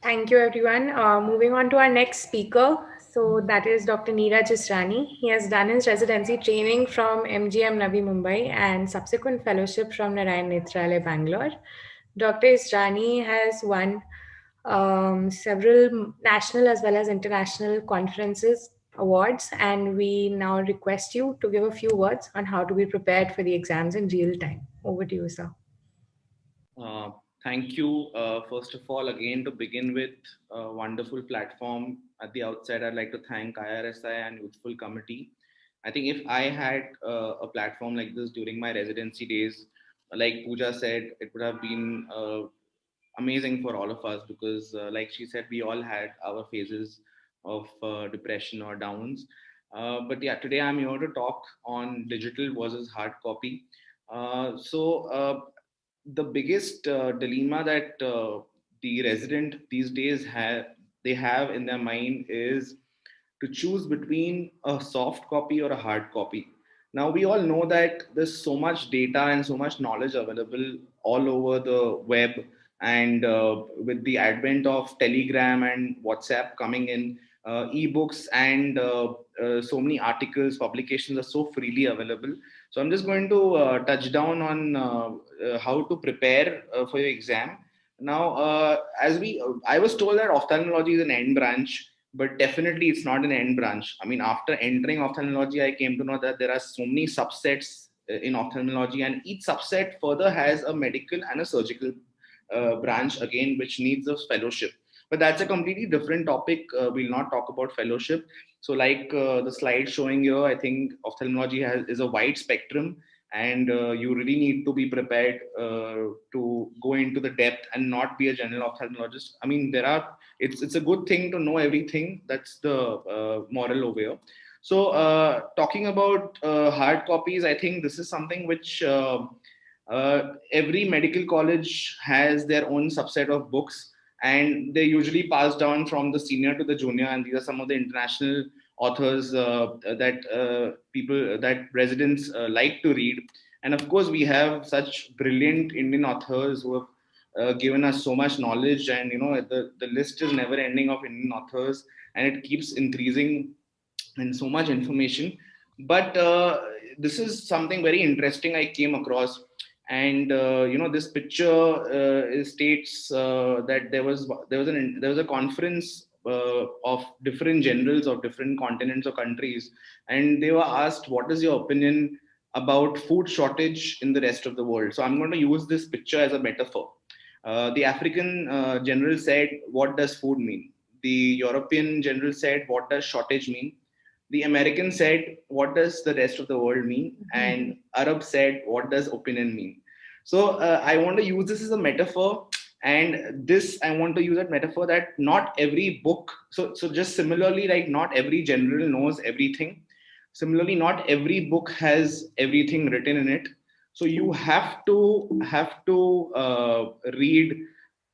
Thank you, everyone. Moving on to our next speaker. So that is Dr. Neeraj Israni. He has done his residency training from MGM Navi Mumbai and subsequent fellowship from Narayan Nethralaya Bangalore. Dr. Israni has won several national as well as international conferences awards, and we now request you to give a few words on how to be prepared for the exams in real time. Over to you, sir. Uh, Thank you. First of all, again, to begin with, a wonderful platform. At the outset, I'd like to thank iirsi and Youthful Committee. I think if I had a platform like this during my residency days, like Pooja said, it would have been amazing for all of us because, like she said, we all had our phases of depression or downs. But yeah, today I'm here to talk on digital versus hard copy. The biggest dilemma that the resident these days have in their mind is to choose between a soft copy or a hard copy. Now we all know that there's so much data and so much knowledge available all over the web, and with the advent of Telegram and WhatsApp coming in, ebooks and so many articles, publications are so freely available. So I'm just going to touch down on how to prepare for your exam. Now, I was told that ophthalmology is an end branch, but definitely it's not an end branch. I mean, after entering ophthalmology, I came to know that there are so many subsets in ophthalmology, and each subset further has a medical and a surgical branch again, which needs a fellowship. But that's a completely different topic. We'll not talk about fellowship. So, like the slide showing here, I think ophthalmology is a wide spectrum, and you really need to be prepared to go into the depth and not be a general ophthalmologist. I mean, it's a good thing to know everything. That's the moral over here. So, talking about hard copies, I think this is something which every medical college has their own subset of books, and they usually pass down from the senior to the junior. And these are some of the international authors that people that residents like to read. And of course, we have such brilliant Indian authors who have given us so much knowledge, and the list is never ending of Indian authors, and it keeps increasing and so much information. But this is something very interesting I came across, and this picture states that there was a conference of different generals of different continents or countries, and they were asked, what is your opinion about food shortage in the rest of the world? So I'm going to use this picture as a metaphor. The African general said, what does food mean? The European general said, what does shortage mean? The American said, what does the rest of the world mean? And Arab said, what does opinion mean? So I want to use this as a metaphor. And this, I want to use that metaphor that not every book, so just similarly, like not every general knows everything. Similarly, not every book has everything written in it. So you have to read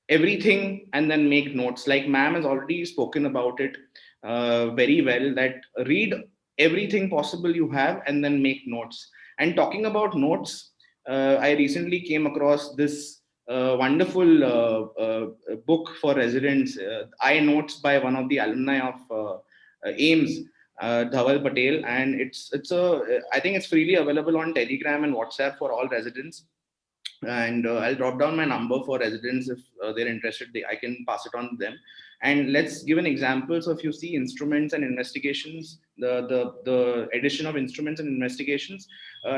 everything and then make notes. Like ma'am has already spoken about it very well, that read everything possible you have and then make notes. And talking about notes, I recently came across this wonderful book for residents, I notes by one of the alumni of AIMS, Dhawal Patel, and I think it's freely available on Telegram and WhatsApp for all residents. And I'll drop down my number for residents if they're interested. I can pass it on to them. And let's give an example. So if you see instruments and investigations, the addition of instruments and investigations,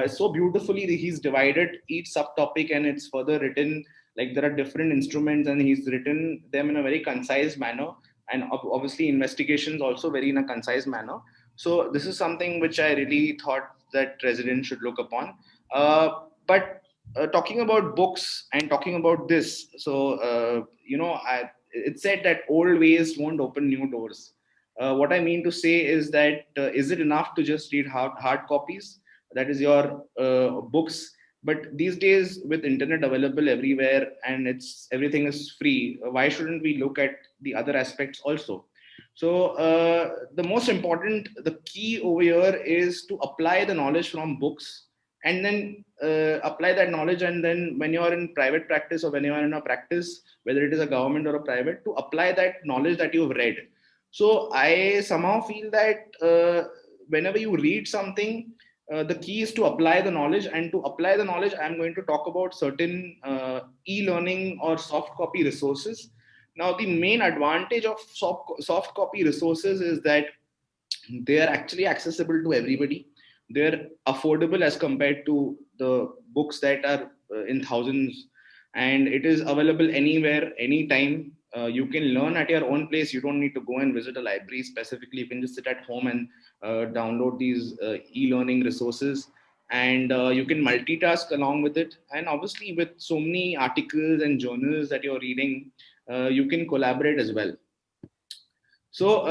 so beautifully he's divided each subtopic, and it's further written like there are different instruments, and he's written them in a very concise manner. And obviously investigations also very in a concise manner. So this is something which I really thought that residents should look upon. But talking about books and talking about this, so it said that old ways won't open new doors. What I mean to say is that is it enough to just read hard copies? That is your books. But these days, with internet available everywhere and it's everything is free, why shouldn't we look at the other aspects also? So the key over here is to apply the knowledge from books, and then apply that knowledge, and then when you're in private practice or when you're in a practice, whether it is a government or a private, to apply that knowledge that you've read. So I somehow feel that whenever you read something, the key is to apply the knowledge. And to apply the knowledge, I'm going to talk about certain e-learning or soft copy resources. Now, the main advantage of soft copy resources is that they are actually accessible to everybody. They're affordable as compared to the books that are in thousands, and it is available anywhere, anytime. You can learn at your own place. You don't need to go and visit a library specifically. You can just sit at home and download these e-learning resources, and you can multitask along with it. And obviously, with so many articles and journals that you're reading, you can collaborate as well. So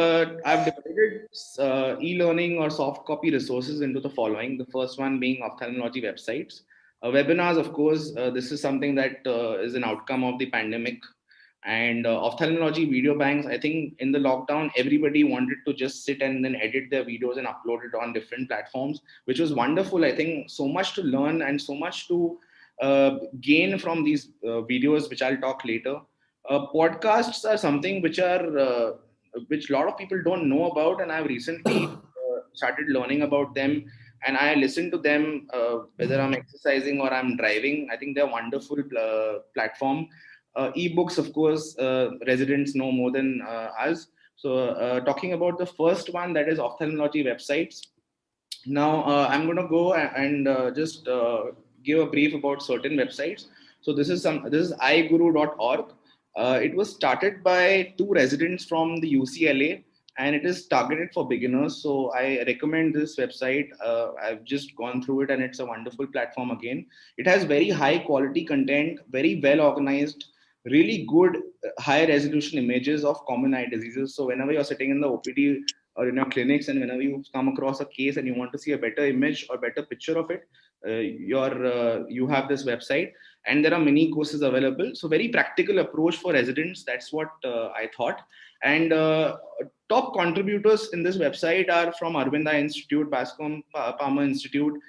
I've divided e-learning or soft copy resources into the following. The first one being ophthalmology websites. Webinars, of course, this is something that is an outcome of the pandemic. And ophthalmology video banks, I think in the lockdown, everybody wanted to just sit and then edit their videos and upload it on different platforms, which was wonderful. I think so much to learn and so much to gain from these videos, which I'll talk later. Podcasts are something which a lot of people don't know about, and I've recently started learning about them. And I listen to them whether I'm exercising or I'm driving. I think they're a wonderful platform. Ebooks, of course, residents know more than us. So, talking about the first one, that is ophthalmology websites. Now, I'm going to go and just give a brief about certain websites. So this is iguru.org. It was started by two residents from the UCLA, and it is targeted for beginners. So I recommend this website. I've just gone through it, and it's a wonderful platform again. It has very high quality content, very well organized, really good high resolution images of common eye diseases. So whenever you're sitting in the OPD or in your clinics, and whenever you come across a case and you want to see a better image or better picture of it, you have this website, and there are many courses available. So very practical approach for residents. That's what I thought. And top contributors in this website are from Arvind Institute, Bascom Palmer Institute,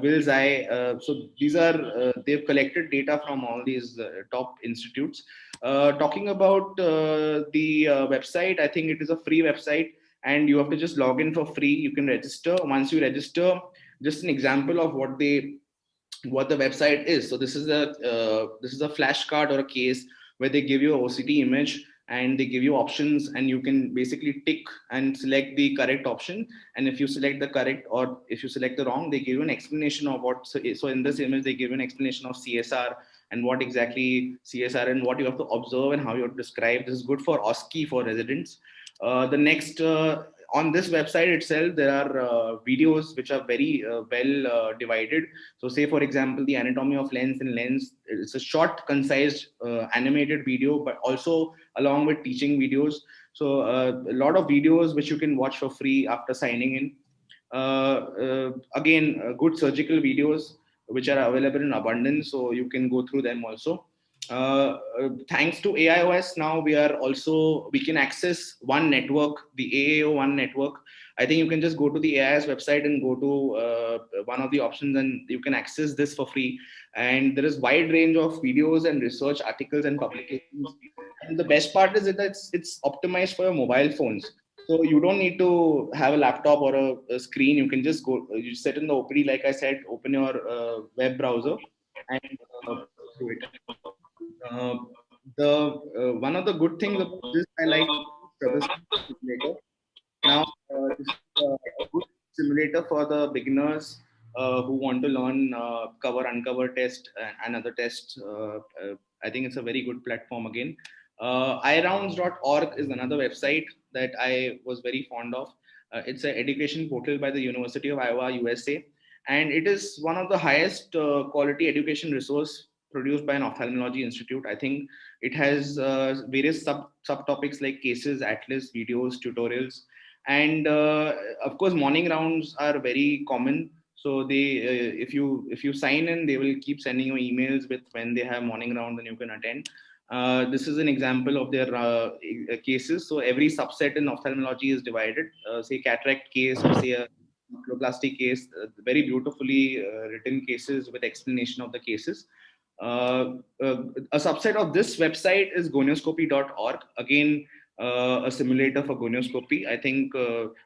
Will's Eye. So these are they've collected data from all these top institutes. Talking about the website, I think it is a free website, and you have to just log in for free. You can register. Once you register, just an example of what the website is. So this is a flashcard or a case where they give you a OCT image, and they give you options, and you can basically tick and select the correct option. And if you select the correct, or if you select the wrong, they give you an explanation of what. So in this image, they give you an explanation of CSR and what exactly CSR and what you have to observe and how you have to describe. This is good for OSCE for residents. The next On this website itself, there are videos which are very well divided. So, say for example, the anatomy of lens and lens. It's a short, concise, animated video, but also along with teaching videos. So, a lot of videos which you can watch for free after signing in. Again, good surgical videos which are available in abundance, so you can go through them also. Thanks to AIOS, now we can access one network, the AAO one network. I think you can just go to the AIS website and go to one of the options, and you can access this for free. And there is wide range of videos and research articles and publications. And the best part is that it's optimized for your mobile phones. So you don't need to have a laptop or a screen. You can just go, you sit in the OPD, like I said, open your web browser and go through it. Uh, the One of the good things about this I like troubleshooting simulator. Now, this is a good simulator for the beginners who want to learn cover, uncover test, and other tests. I think it's a very good platform again. irounds.org is another website that I was very fond of. It's an education portal by the University of Iowa, USA, and it is one of the highest quality education resource produced by an ophthalmology institute. I think it has various subtopics like cases, atlas, videos, tutorials, and of course morning rounds are very common. So if you sign in, they will keep sending you emails with when they have morning rounds and you can attend. This is an example of their cases. So every subset in ophthalmology is divided. Say cataract case, or say a oculoplasty case, very beautifully written cases with explanation of the cases. A subset of this website is gonioscopy.org. Again, a simulator for gonioscopy. I think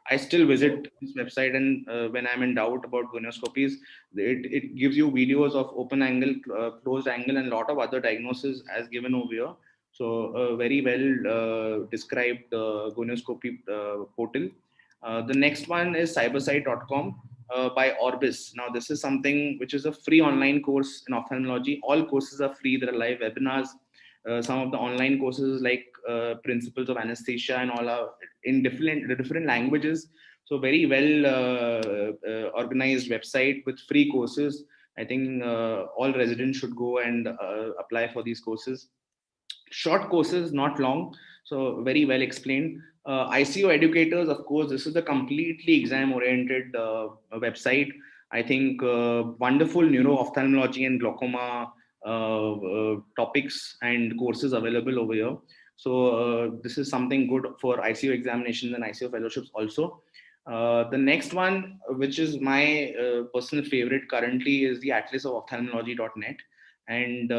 I still visit this website, and when I'm in doubt about gonioscopies, it gives you videos of open angle, closed angle, and a lot of other diagnoses as given over here. So, very well described gonioscopy portal. The next one is cybersite.com by Orbis. Now, this is something which is a free online course in ophthalmology. All courses are free. There are live webinars. Some of the online courses like principles of anesthesia and all are in different languages. So very well organized website with free courses. I think all residents should go and apply for these courses. Short courses, not long, so very well explained. ICO educators, of course, this is a completely exam oriented website. I think wonderful neuro ophthalmology and glaucoma topics and courses available over here. So this is something good for ICO examinations and ICO fellowships also. The next one, which is my personal favorite currently, is the atlas of ophthalmology.net. And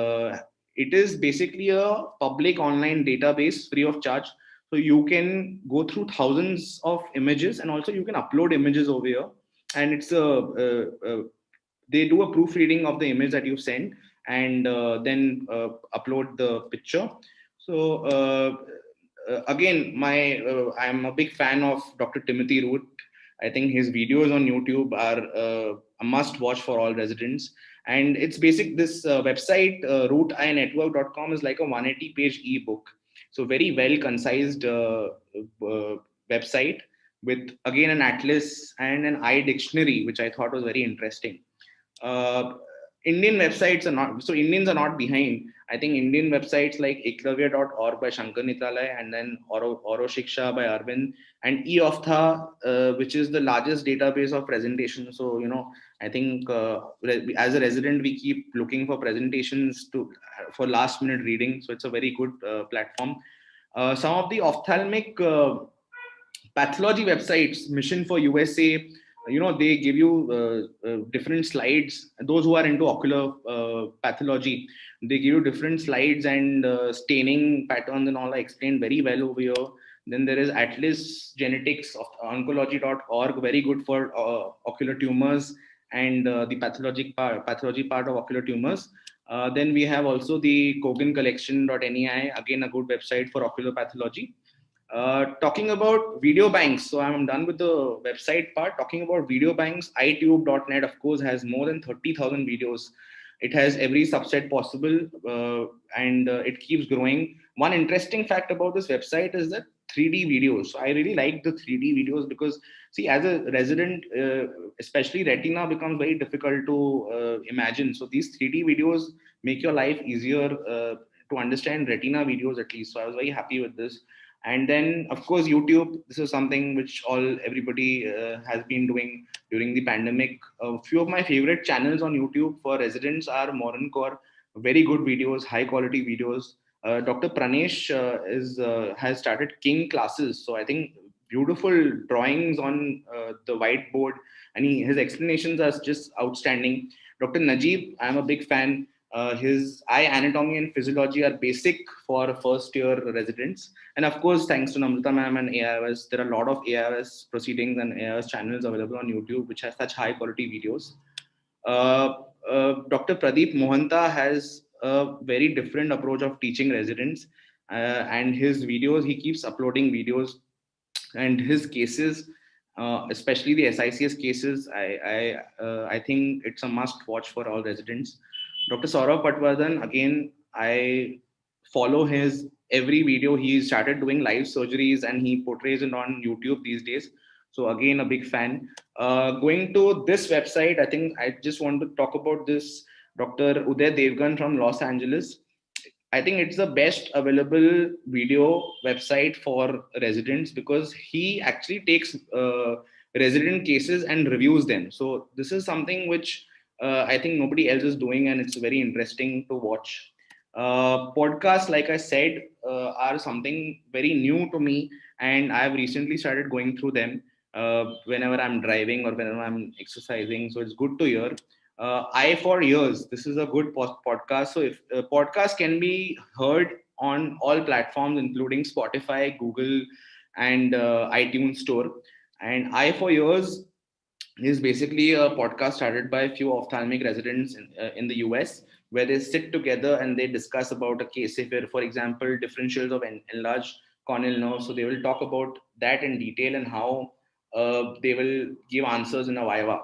it is basically a public online database free of charge. So you can go through thousands of images, and also you can upload images over here. And it's they do a proofreading of the image that you send, and then upload the picture. So again, my I'm a big fan of Dr. Timothy Root. I think his videos on YouTube are a must watch for all residents. And it's basic. This website, rootinetwork.com, is like a 180 page ebook. So very well concised website with again an atlas and an eye dictionary, which I thought was very interesting. uh, Indian websites are not, so Indians are not behind. I think Indian websites like eklavya.org by Shankar Nitralay, and then Oro Shiksha by Arvind, and eOftha, which is the largest database of presentation. So, I think as a resident, we keep looking for presentations for last minute reading. So it's a very good platform. Some of the ophthalmic pathology websites, Mission for USA, they give you different slides. Those who are into ocular pathology, they give you different slides, and staining patterns and all are explained very well over here. Then there is Atlas Genetics of oncology.org, very good for ocular tumors and the pathology part of ocular tumors. Then we have also the Kogan Collection.nei, again a good website for ocular pathology. Talking about video banks, so I'm done with the website part. Talking about video banks, itube.net, of course, has more than 30,000 videos. It has every subset possible, and it keeps growing. One interesting fact about this website is that 3D videos. So I really like the 3D videos because, see, as a resident, especially retina becomes very difficult to imagine. So these 3D videos make your life easier to understand retina videos at least. So I was very happy with this. And then of course YouTube, this is something which everybody has been doing during the pandemic. A few of my favorite channels on YouTube for residents are Moran Core, very good videos, high quality videos. Dr. Pranesh has started King classes, so I think beautiful drawings on the whiteboard, and his explanations are just outstanding. Dr. Najib, I'm a big fan. His eye anatomy and physiology are basic for first year residents. And of course, thanks to Namrata ma'am and AIOS, there are a lot of AIOS proceedings and AIOS channels available on YouTube, which has such high quality videos. Dr. Pradeep Mohanta has a very different approach of teaching residents, and his videos, he keeps uploading videos, and his cases, especially the SICS cases, I think it's a must watch for all residents. Dr. Saurav Patwardhan, again, I follow his every video. He started doing live surgeries and he portrays it on YouTube these days. So again, a big fan. Going to this website, I think I just want to talk about this Dr. Uday Devgan from Los Angeles. I think it's the best available video website for residents because he actually takes resident cases and reviews them. So this is something which I think nobody else is doing, and it's very interesting to watch. Podcasts, like I said, are something very new to me, and I've recently started going through them. whenever I'm driving or whenever I'm exercising. So it's good to hear. I for years, this is a good podcast. So if podcast can be heard on all platforms, including Spotify, Google, and iTunes Store. And I for years is basically a podcast started by a few ophthalmic residents in the US, where they sit together and they discuss about a case. If, for example, differentials of enlarged corneal nerve, so they will talk about that in detail and how they will give answers in a viva.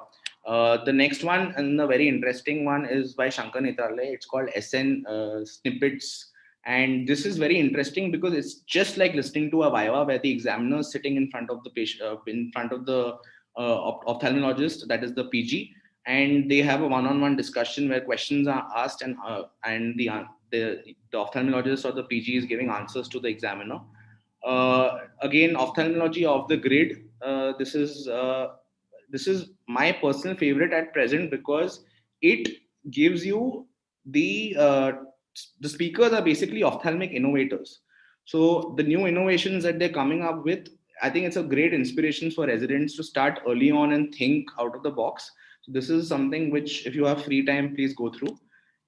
The next one and the very interesting one is by Shankar Netralaya. It's called SN Snippets. And this is very interesting because it's just like listening to a viva where the examiner is sitting in front of the patient, in front of the ophthalmologist, that is the PG, and they have a one-on-one discussion where questions are asked, and the ophthalmologist or the PG is giving answers to the examiner. Again, ophthalmology of the grid. This is my personal favorite at present because it gives you the speakers are basically ophthalmic innovators. So the new innovations that they're coming up with, I think it's a great inspiration for residents to start early on and think out of the box. So this is something which, if you have free time, please go through.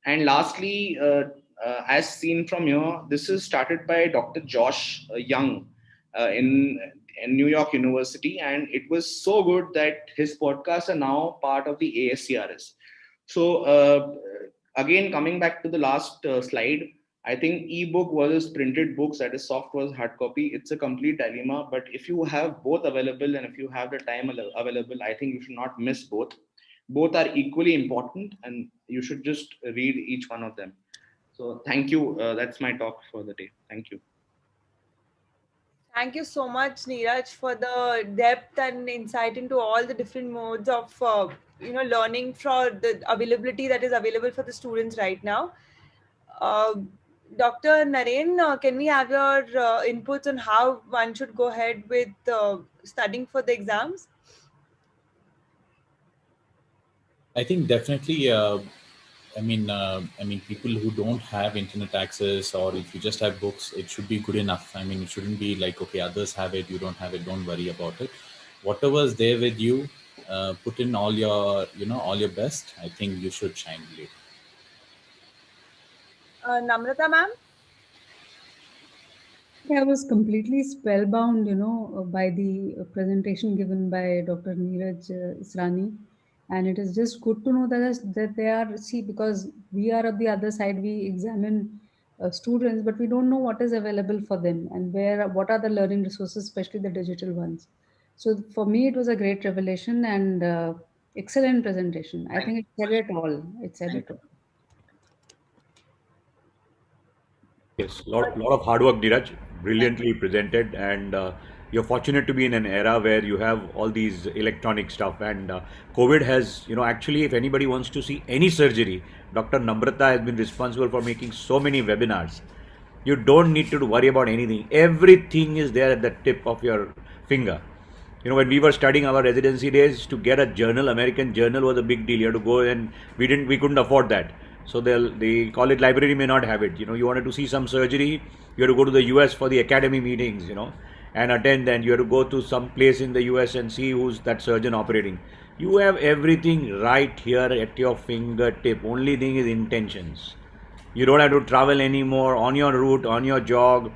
And lastly, as seen from here, this is started by Dr. Josh Young in New York University, and it was so good that his podcasts are now part of the ASCRS. So again, coming back to the last slide, I think ebook versus printed books, that is soft versus hard copy, it's a complete dilemma. But if you have both available and if you have the time available, I think you should not miss both. Both are equally important, and you should just read each one of them. So thank you. That's my talk for the day. Thank you. Thank you so much, Neeraj, for the depth and insight into all the different modes of learning for the availability that is available for the students right now. Uh, Dr. Naren, can we have your inputs on how one should go ahead with studying for the exams? I think definitely. People who don't have internet access, or if you just have books, it should be good enough. I mean, it shouldn't be like, okay, others have it, you don't have it, don't worry about it. Whatever's there with you, put in all your, all your best. I think you should shine late. Namrata, ma'am? I was completely spellbound, by the presentation given by Dr. Neeraj Israni. And it is just good to know that they are, see, because we are of the other side, we examine students, but we don't know what is available for them and what are the learning resources, especially the digital ones. So for me, it was a great revelation and excellent presentation. I Thank think it said it all. It said you. it all. Yes, lot of hard work, Dheeraj. Brilliantly presented, and you're fortunate to be in an era where you have all these electronic stuff. And COVID has, actually, if anybody wants to see any surgery, Dr. Namrata has been responsible for making so many webinars. You don't need to worry about anything. Everything is there at the tip of your finger. When we were studying our residency days, to get a journal, American journal, was a big deal. You had to go, and we couldn't afford that. So the college library may not have it. You wanted to see some surgery, you had to go to the US for the academy meetings, and attend. And you had to go to some place in the US and see who's that surgeon operating. You have everything right here at your fingertip. Only thing is intentions. You don't have to travel anymore on your route, on your jog.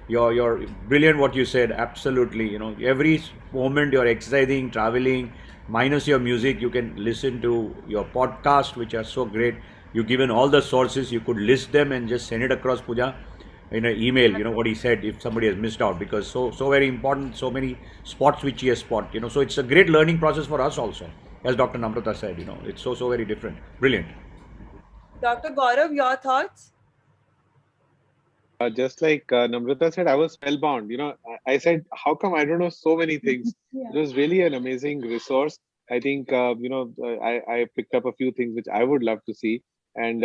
You're brilliant what you said. Absolutely. Every moment you're exercising, traveling, minus your music, you can listen to your podcast, which are so great. You've given all the sources. You could list them and just send it across, Puja, in an email. What he said, if somebody has missed out, because so very important. So many spots which he has spot. So it's a great learning process for us also, as Dr. Namrata said. It's so very different. Brilliant. Dr. Gaurav, your thoughts? Just like Namrata said, I was spellbound. I said, how come I don't know so many things? Yeah. It was really an amazing resource. I think, I picked up a few things which I would love to see. And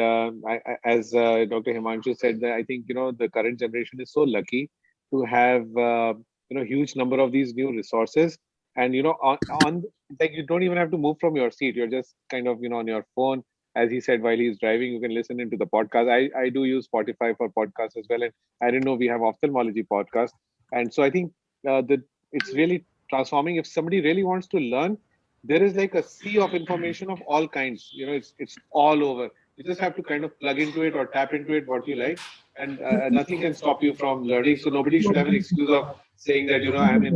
as Dr. Himanshu said, that I think, the current generation is so lucky to have, huge number of these new resources. And, on like, you don't even have to move from your seat. You're just kind of, on your phone. As he said, while he's driving, you can listen into the podcast. I do use Spotify for podcasts as well, and I didn't know we have ophthalmology podcast. And so I think that it's really transforming. If somebody really wants to learn, there is like a sea of information of all kinds. It's all over. You just have to kind of plug into it or tap into it what you like, and nothing can stop you from learning. So nobody should have an excuse of saying that I'm in,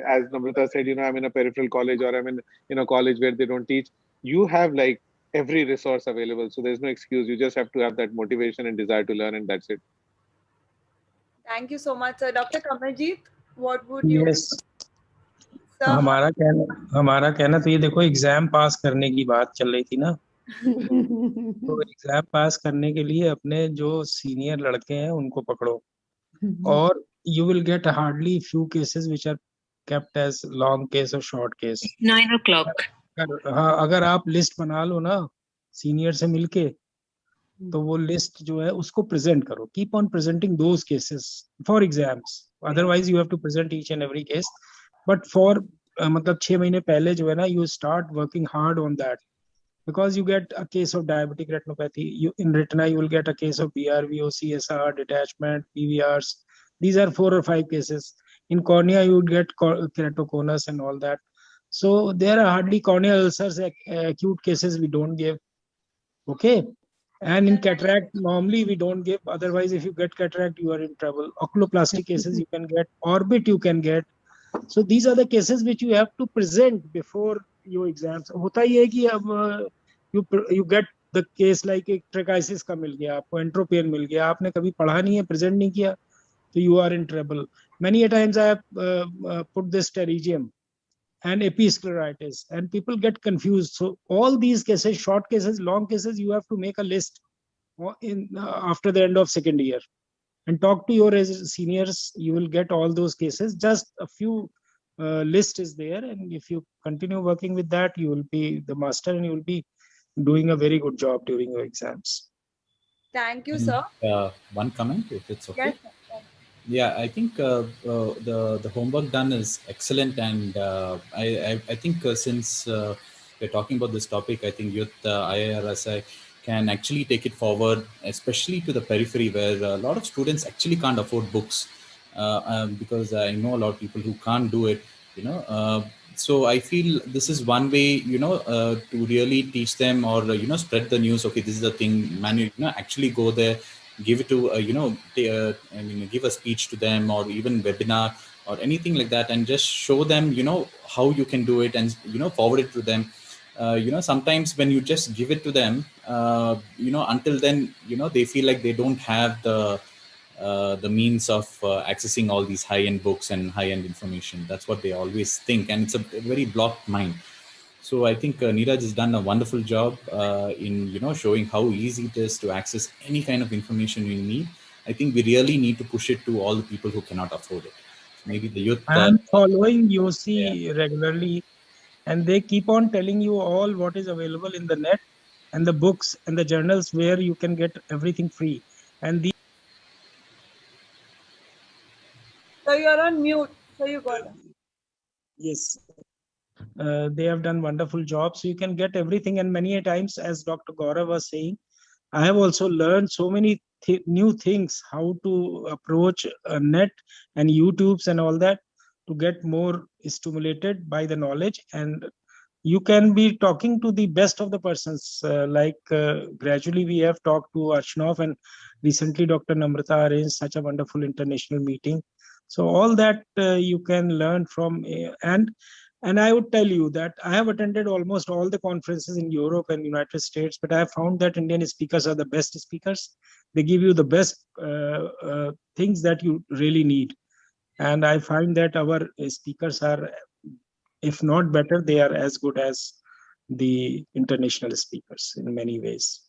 as Namrata said, I'm in a peripheral college, or I'm in a college where they don't teach. You have like every resource available, so there's no excuse. You just have to have that motivation and desire to learn, and that's it. Thank you so much, sir. Dr. Kamaljeet, what would you, yes sir? हमारा कहना तो ये देखो, exam पास करने की बात चल रही थी ना, तो एग्जाम पास करने के लिए अपने जो सीनियर लड़के हैं उनको पकड़ो, और you will get hardly few cases which are kept as long case or short case. 9 o'clock. हाँ, अगर आप लिस्ट बना लो ना सीनियर से मिलके, तो वो लिस्ट जो है उसको प्रेजेंट करो. Keep on presenting those cases for exams. Otherwise you have to present each and every case, but for मतलब 6 महीने पहले जो है ना, you start working hard on that, because you get a case of diabetic retinopathy. In retina you will get a case of BRVO, CSR, detachment, PVRs. These are 4 or 5 cases. In cornea you would get keratoconus and all that. So there are hardly corneal ulcers, acute cases we don't give. Okay. And in cataract, normally we don't give. Otherwise, if you get cataract, you are in trouble. Oculoplastic cases you can get. Orbit you can get. So these are the cases which you have to present before your exams. होता ही है कि अब you get the case like एक trichitis का मिल गया, आपको entropion मिल गया, आपने कभी पढ़ा नहीं है, present नहीं किया, तो you are in trouble. Many a times I have put this pterygium and episcleritis, and people get confused. So all these cases, short cases, long cases, you have to make a list in after the end of second year and talk to your seniors. You will get all those cases. Just a few list is there, and if you continue working with that, you will be the master and you will be doing a very good job during your exams. Thank you, sir. One comment, if it's okay. Yes, sir. Yeah, I think the homework done is excellent, and I think since we're talking about this topic, I think youth IIRSI can actually take it forward, especially to the periphery where a lot of students actually can't afford books, because I know a lot of people who can't do it. So I feel this is one way, to really teach them, or spread the news. Okay, this is the thing, man. Actually go there, give it to give a speech to them, or even webinar or anything like that, and just show them how you can do it, and forward it to them. Sometimes when you just give it to them, until then they feel like they don't have the means of accessing all these high-end books and high-end information. That's what they always think, and it's a very blocked mind. So I think Neeraj has done a wonderful job in showing how easy it is to access any kind of information we need. I think we really need to push it to all the people who cannot afford it. Maybe the youth. I'm following iirsi regularly, and they keep on telling you all what is available in the net and the books and the journals where you can get everything free. And these. So you're on mute. So you got it. Yes. They have done wonderful job. So you can get everything. And many a times, as Dr. Gaurav was saying, I have also learned so many new things, how to approach net and YouTubes and all that to get more stimulated by the knowledge. And you can be talking to the best of the persons. Gradually we have talked to Archnov, and recently Dr. Namrata arranged such a wonderful international meeting. So all that you can learn from, and I would tell you that I have attended almost all the conferences in Europe and United States, but I have found that Indian speakers are the best speakers. They give you the best things that you really need. And I find that our speakers are, if not better, they are as good as the international speakers in many ways.